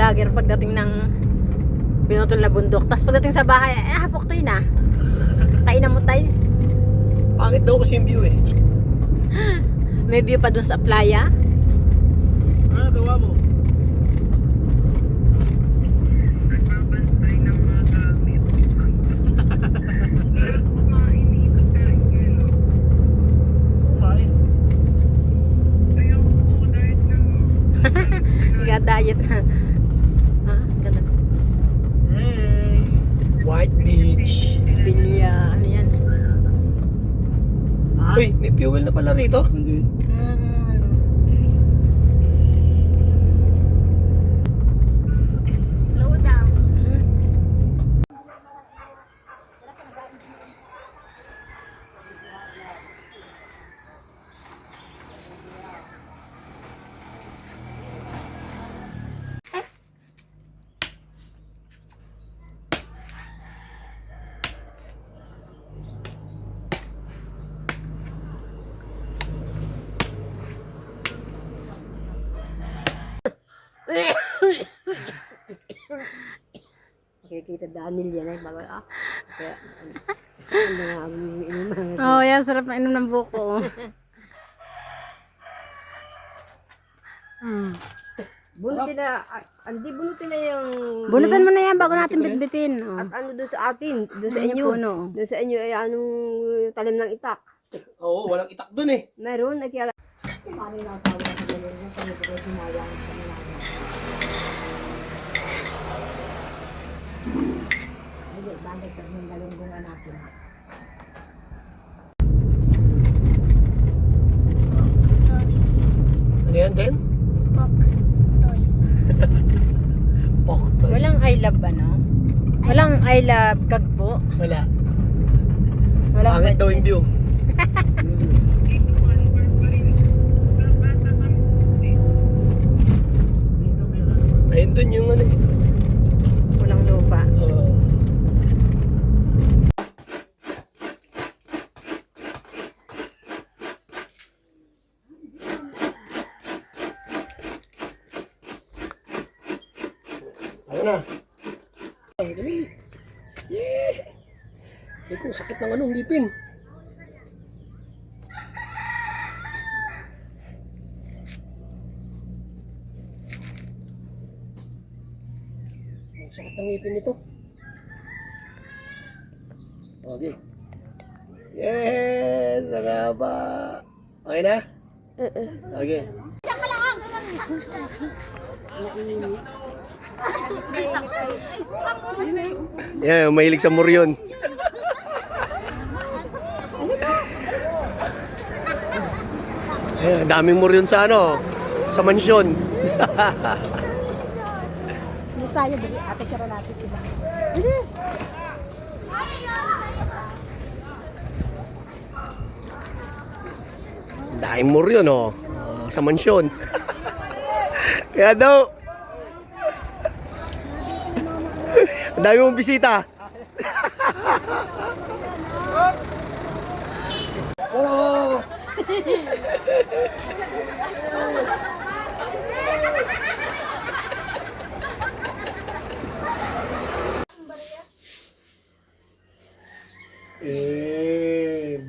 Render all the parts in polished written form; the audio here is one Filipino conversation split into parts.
vlogger pagdating ng pinutol na bundok. Tapos pagdating sa bahay, hapok to yun ah. Kainan mo tayo. Pangit daw kasi yung view eh. May view pa dun sa playa. Ano nagawa mo? Nagbabantay ng mga gamit. Kumain dito tayo ngayon. Kumain. Ayaw ko, diet na mo. Nag-diet na. Ha? Ganda. Hey! White Beach. Bilya. Ano yan? Uy, may fuel na pala rito. Slow down. Nakikita Daniel yan ay bago kaya ano nga inuman. Oh, yan. Sarap na inom ng buko. Bunutin na, hindi bunutin na yung Bunutan mo na yan bago natin bitbitin. Oh. at ano doon sa atin, doon sa Ano inyo. puno? Doon sa inyo ay anong talim ng itak. Oo, walang itak dun eh. Meron, nagkala. Ano yan din? Poktoy. Walang I love ano? Walang I love kagpo? Wala. Walang Pangit daw yung budget. view. Dito, ano pa rin. Bata kami. Ayun dun yung ano eh. Walang lupa. Ayun na. Ay, dali. Yeah! Ay, kung sakit ng anong ngipin. Ang sakit ng ngipin nito. Okay. Yes! Saraba! Okay na? Okay. Yeah, mahilig sa muryon. Ayan, daming muryon sa ano, sa mansyon. Hindi tayo, dali. Ate, kira natin sila. Daming muryon oh, sa mansyon. Kaya daw, ang dami mong bisita. Oh!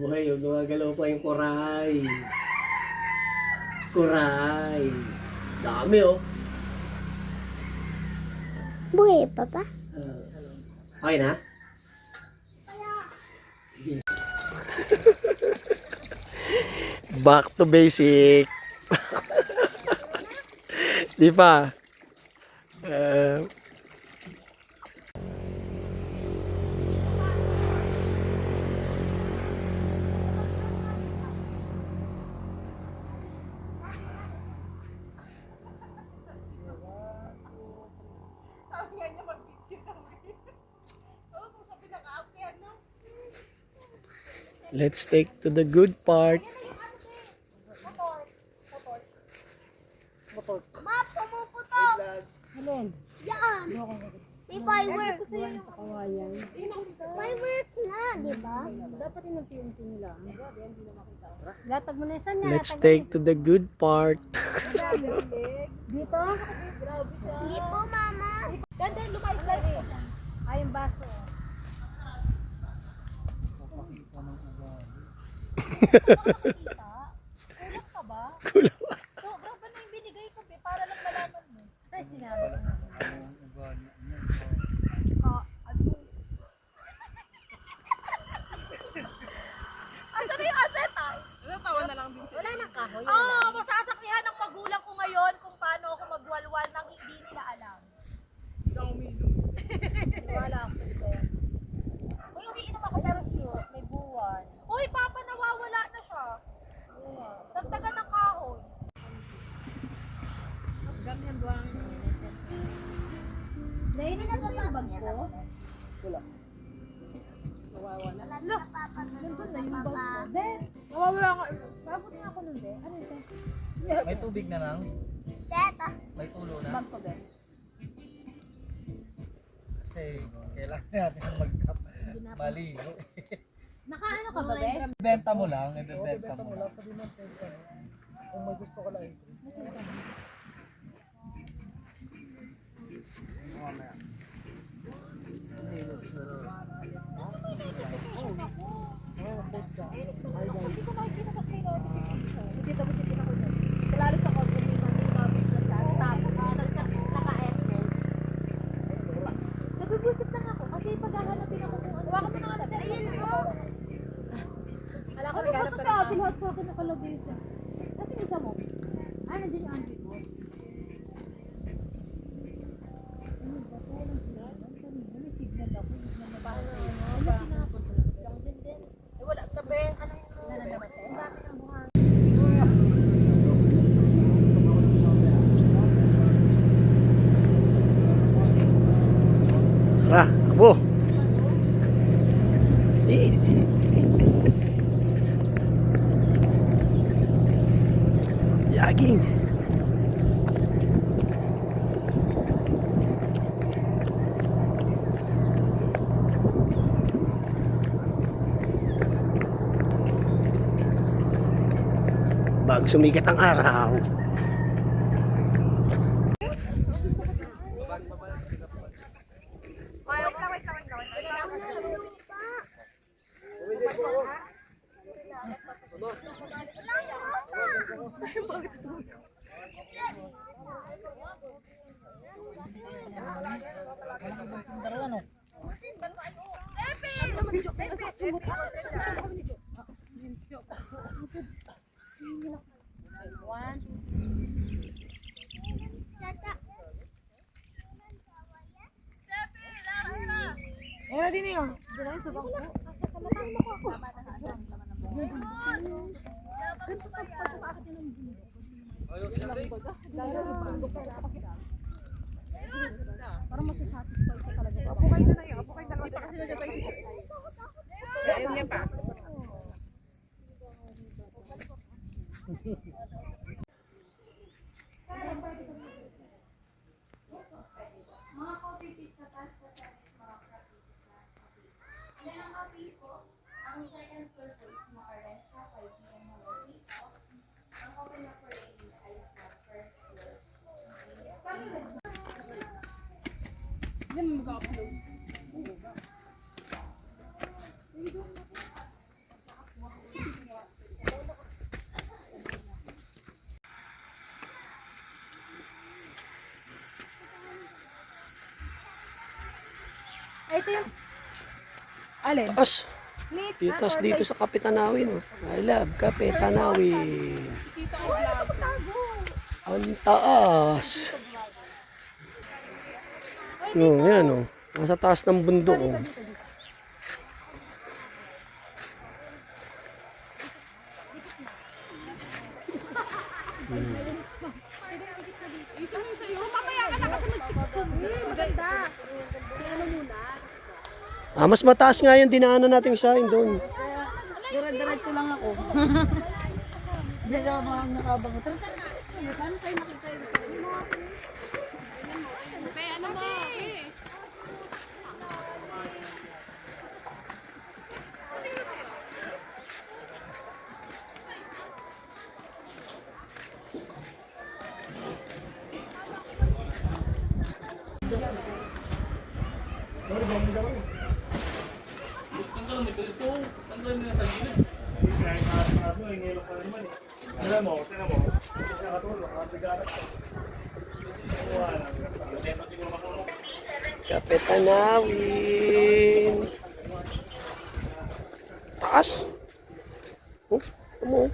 Buhay yung gumagalaw pa yung koray. Koray. Dami oh. Buhay pa ba? Okay na? Back to basic. Di pa? Let's take to the good part. Ma, pumuputok! Alin? Yan! May fireworks! Sa kawayan. Fireworks na, di ba? Dapat inunti-unti nila. Latag mo na yan. Saan nga? Let's take to the good part. Dito? Hindi po, Mama. Ganda, lumayas-layas ka. Ay, yung baso. Kulang ka ba? Kulang. Sobra ba na yung binigay ko, para lang malaman mo. Ay, sinabi ko. Asan na yung asset ay? Natawa na lang din sila. Wala nang kahoy. Masasaklihan ng magulang ko ngayon kung paano ako magwalwal nang hindi nila alam. Wala ako din. Uy, umiinom ako pero cute. May buwan. Uy, Papa, nawawala na siya. Dagdagan ng kahoy. Ganyan buwang. Dahil na ba yung bag ko? Nawawala. Wala na Papa. Nandun na yung bag ko. De, nawawala nga. Babot na ako nun, de. Ano ito? May tubig na lang? Teta. May tulo na? Bag ko, de. Kasi kailangan natin maligo. Nakaano ka ba, de? Benta mo lang, ibebenta mo lang. Kung may gusto ka lang. Hindi ko makikita kasi may notification. Busita ako dyan. Lalo sa call, may notification na siya. Tapos, naka-SM. Nagugusit lang ako kasi paghahanapin ako kung ano. Huwag mo na nga sa Ayun, oh. Wala ko naghanap ka rin. Ano ba ito sa akin nakalagay siya? Kasi isa mo. Nandiyan yung auntie mo. May signal ako. Wala, tabi. Ano yung nananabat eh? Bakit ang buhang? Tara, takbo. Yaging. Bago sumikat ang araw. Tata. Ito yung... Alin? Taas. Lit. Titas dito sa Kape Tanawin. I love Kape Tanawin. Ang taas. Yan oh. Nasa taas ng bundok. Oh. Mas mataas nga yung dinaanan natin sa akin doon. Diretso lang ako. Diyan ako mga nakabangot. Paano tayo makita yun? Ano mo? Kapetanawin. Taas. Oh, ano?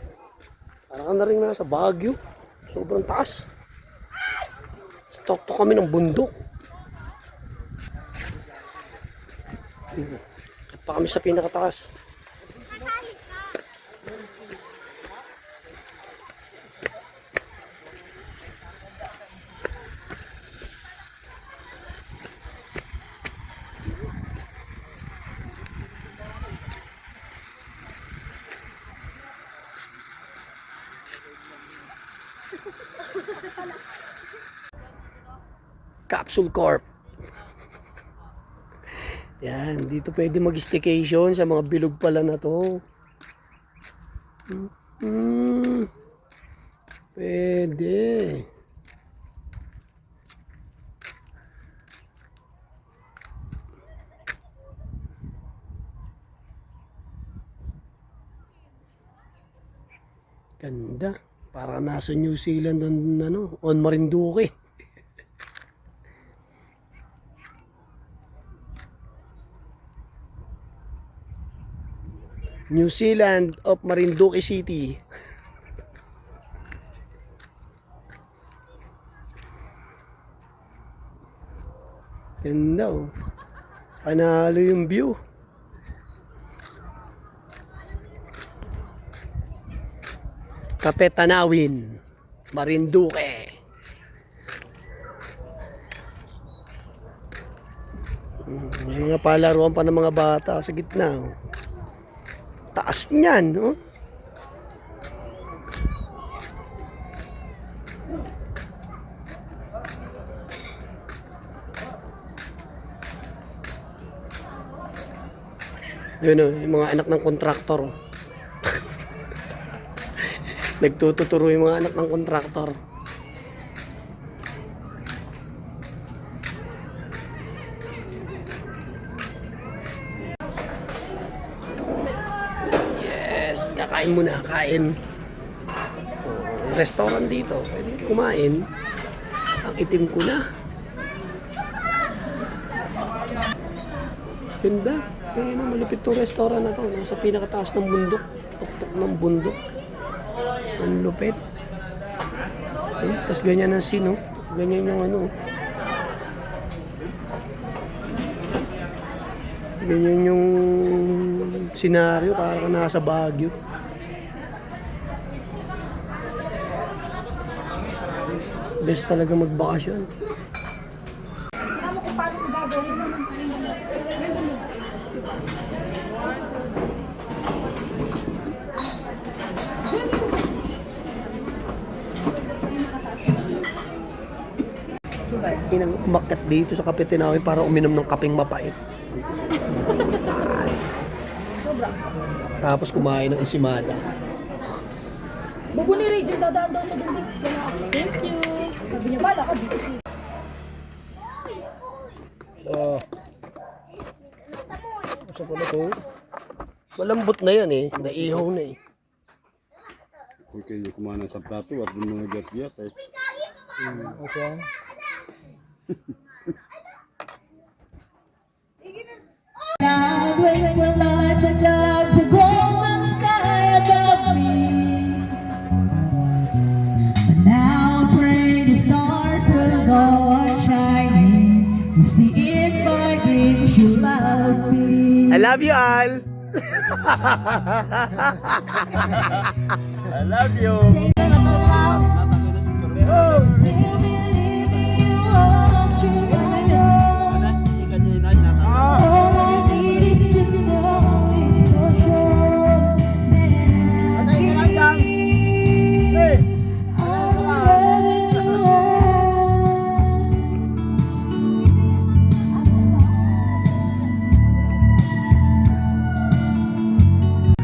Parang ka na rin nasa Baguio. Sobrang taas. Stalk to kami ng bundok. At pa kami sa pinakataas. Capsule Corp. Yan, dito pwede mag-staycation sa mga bilog pala na to. Pwede. Ganda. Para nasa New Zealand on Marinduque. New Zealand of Marinduque City. Ganda oh. Panalo yung view. Kapetanawin, Marinduque. May mga palaruan pa ng mga bata sa gitna oh. Taas niyan, no? Yun, oh, yung mga anak ng kontraktor. Oh. Nagtututuro yung mga anak ng kontraktor. Kakain muna, kain. Restaurant dito, pwede kumain. Ang itim ko na. Ganda. Ayun, malupit tong restaurant na to. Nasa pinakataas ng bundok. Tuktok ng bundok. Ang lupit. Tapos ganyan ang scene, no? Ganyan yung ano. Ganyan yung senaryo, parang nasa Baguio. Best talaga magbakasyon. Inang umakyat dito sa Kapetanawin para uminom ng kapeng mapait. Tapos kumain ng ensimada. Bugo ni Regine, dadaan daw siya din. Thank you. Sabi niya, bala ka, busy. Sa pala to? Malambot na yan eh. Naihaw na eh. Kung kayo kumain sa plato at yung mga gat-gat eh. Okay. When lights and love to golden sky above me. But now pray the stars will go on shining. You see in my dreams you love me. I love you all! I love you. Still believing you are true. All I need is to know it for sure. Then I give all the love in the world.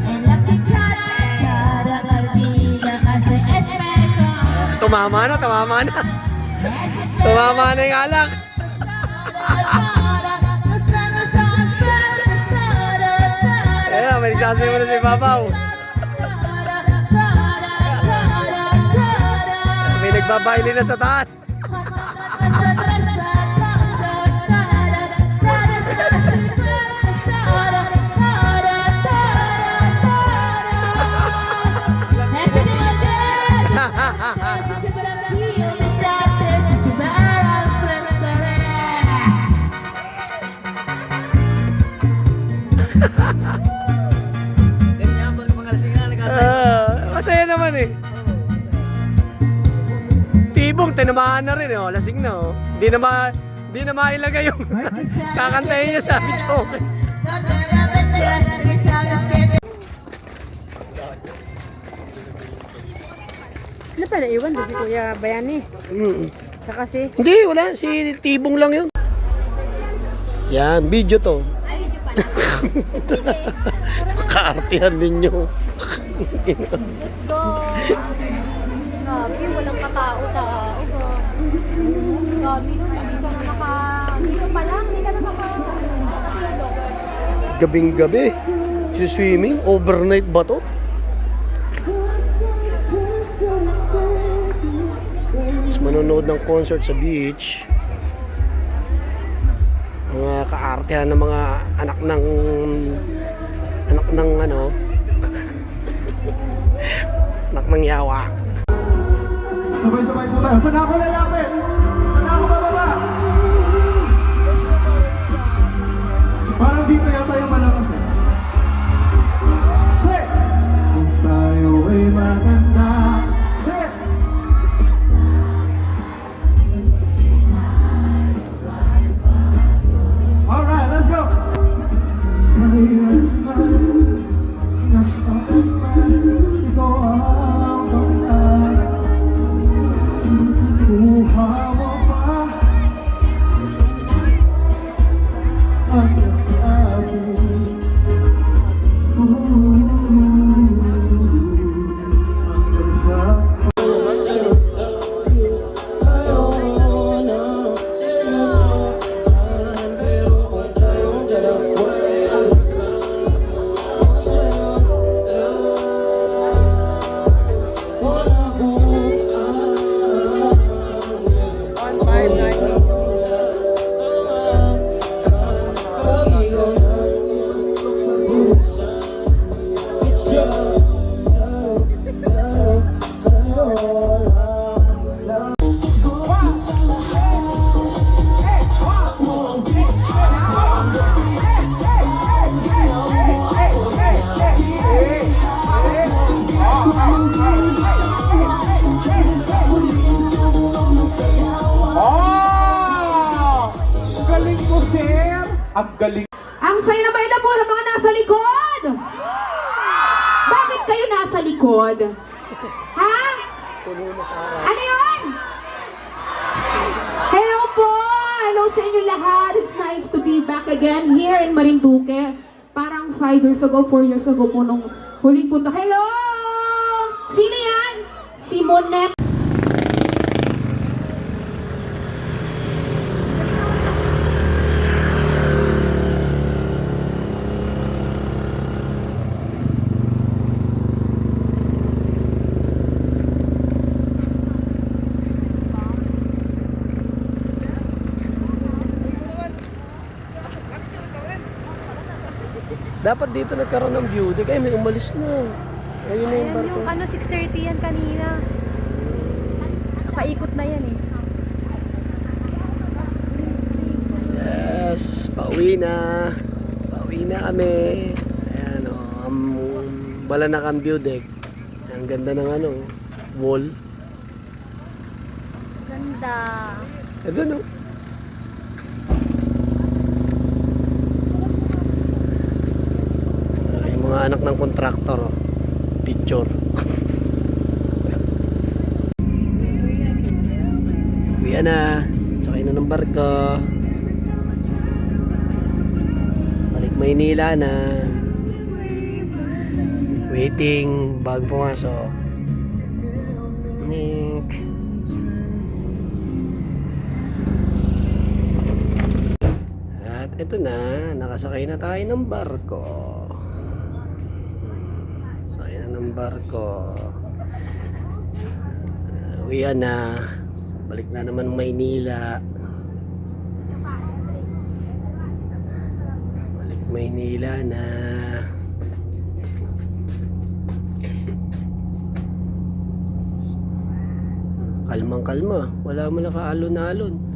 En la picada olvida hace espejo. Tumama na, tumama na. Tumama na yung alak. Los planos Ayan, may nagsasabi mo na si Babaw. May nagbabaili na sa taas. Masaya naman eh. Tibong, tinamaan na rin eh. Oh, lasing na oh. Di na mailagay yung kakantayin niya sa video. Ano pa naiwan doon si Kuya Bayani? Tsaka si... Hindi, wala. Si Tibong lang yun. Yan, video to. Ay, video pala. Kaartihan ninyo. Let's go. Grabe, walang katao-tao. Grabe nun, hindi ka na dito pa lang, hindi ka na nakapilog. Gabing-gabi. Si swimming, overnight ba to? Tapos manonood ng concert sa beach. Mga kaartihan ng mga anak ng ano anak ng yawa. Sabay-sabay po tayo. Saan ako lalapit? Saan ako bababa? Parang dito yata yung malakas eh. Set! Kung tayo ay maganda. Set! Alright, let's go! Kailanman, nasaan man, ito ang pangalaman. Kuha mo pa ang aking hanggang sa galing ko, sir! Ang galing! Ang saya na available ang mga nasa likod! Bakit kayo nasa likod? Ha? Ano yun? Hello po! Hello sa inyo lahat! It's nice to be back again here in Marinduque. Parang 5 years ago, 4 years ago po nung huling punta. Hello! Sino yan? Si Monette. Dapat dito nagkaroon ng view. Di kayo may umalis na. Ayun na yung Ayan barko. yung 6:30 yan kanina. Paikot na yan eh. Yes, pauwi na. Pauwi na kami. Ayan o, Balanakang view deck. Ang ganda ng ano, wall. Ganda. Ito no. Yung mga anak ng kontraktor, oh. Picture. Uwi na. Sakay na ng barko. Balik Maynila na. Waiting bago pumasok. Nick. At ito na, nakasakay na tayo ng barko. ng barko. Uwian na. Balik na naman Maynila. Balik Maynila na. Kalmang kalma. Wala mo na kaalon-alon.